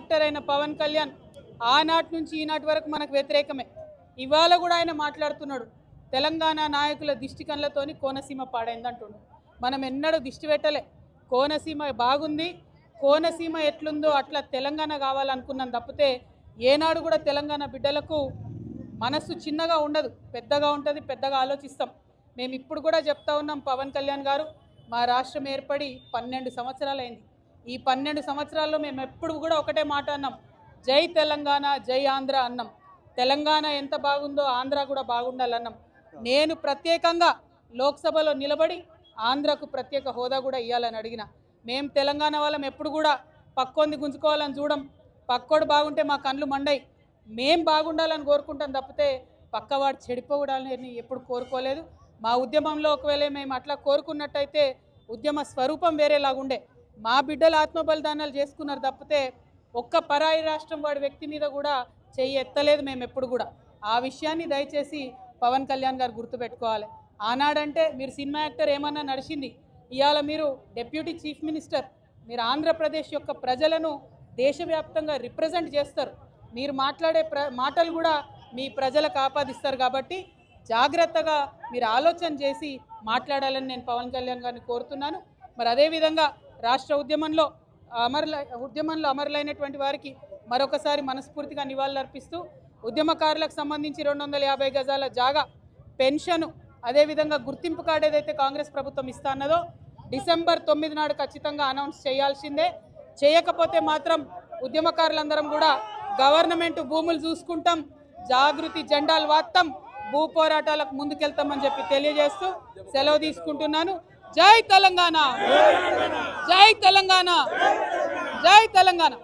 Actor అయిన పవన్ కళ్యాణ్ ఆనాటి నుంచి ఈనాటి వరకు మనకు వ్యతిరేకమే. ఇవాళ కూడా ఆయన మాట్లాడుతున్నాడు, తెలంగాణ నాయకుల దిష్టి కళ్ళతోని కోనసీమ పాడైంది అంటున్నాడు. మనం ఎన్నడూ దిష్టి పెట్టలే. కోనసీమ బాగుంది, కోనసీమ ఎట్లుందో అట్లా తెలంగాణ కావాలనుకున్నాం తప్పితే ఏనాడు కూడా తెలంగాణ బిడ్డలకు మనస్సు చిన్నగా ఉండదు, పెద్దగా ఉంటుంది, పెద్దగా ఆలోచిస్తాం. మేము ఇప్పుడు కూడా చెప్తా ఉన్నాం, పవన్ కళ్యాణ్ గారు మా రాష్ట్రం ఏర్పడి 12 సంవత్సరాలైంది. ఈ 12 సంవత్సరాల్లో మేము ఎప్పుడు కూడా ఒకటే మాట అన్నాం, జై తెలంగాణ జై ఆంధ్ర అన్నాం. తెలంగాణ ఎంత బాగుందో ఆంధ్ర కూడా బాగుండాలన్నాం. నేను ప్రత్యేకంగా లోక్సభలో నిలబడి ఆంధ్రకు ప్రత్యేక హోదా కూడా ఇవ్వాలని అడిగిన. మేము తెలంగాణ వాళ్ళం ఎప్పుడు కూడా పక్కోంది గుంజుకోవాలని చూడం. పక్కోడు బాగుంటే మా కళ్ళు మండయి. మేం బాగుండాలని కోరుకుంటాం తప్పితే పక్కవాడు చెడిపోవడాలని ఎప్పుడు కోరుకోలేదు. మా ఉద్యమంలో ఒకవేళ మేము అట్లా కోరుకున్నట్టయితే ఉద్యమ స్వరూపం వేరేలాగుండే. మా బిడ్డలు ఆత్మబలిదానాలు చేసుకున్నారు తప్పితే ఒక్క పరాయి రాష్ట్రం వాడి వ్యక్తి మీద కూడా చెయ్యి ఎత్తలేదు మేము ఎప్పుడు కూడా. ఆ విషయాన్ని దయచేసి పవన్ కళ్యాణ్ గారు గుర్తుపెట్టుకోవాలి. ఆనాడంటే మీరు సినిమా యాక్టర్ ఏమన్నా నడిచింది, ఇవాళ మీరు డిప్యూటీ చీఫ్ మినిస్టర్. మీరు ఆంధ్రప్రదేశ్ యొక్క ప్రజలను దేశవ్యాప్తంగా రిప్రజెంట్ చేస్తారు. మీరు మాట్లాడే మాటలు కూడా మీ ప్రజలకు ఆపాదిస్తారు. కాబట్టి జాగ్రత్తగా మీరు ఆలోచన చేసి మాట్లాడాలని నేను పవన్ కళ్యాణ్ గారిని కోరుతున్నాను. మరి అదేవిధంగా రాష్ట్ర ఉద్యమంలో అమరులైనటువంటి వారికి మరొకసారి మనస్ఫూర్తిగా నివాళులు అర్పిస్తూ ఉద్యమకారులకు సంబంధించి 250 గజాల జాగా, పెన్షను, అదేవిధంగా గుర్తింపు కార్డు ఏదైతే కాంగ్రెస్ ప్రభుత్వం ఇస్తా అన్నదో డిసెంబర్ 9 నాడు ఖచ్చితంగా అనౌన్స్ చేయాల్సిందే. చేయకపోతే మాత్రం ఉద్యమకారులందరం కూడా గవర్నమెంట్ భూములు చూసుకుంటాం, జాగృతి జెండాలు వాత్తాం, భూ పోరాటాలకు ముందుకెళ్తామని చెప్పి తెలియజేస్తూ సెలవు తీసుకుంటున్నాను. జై తెలంగాణ, జై తెలంగాణ, జై తెలంగాణ.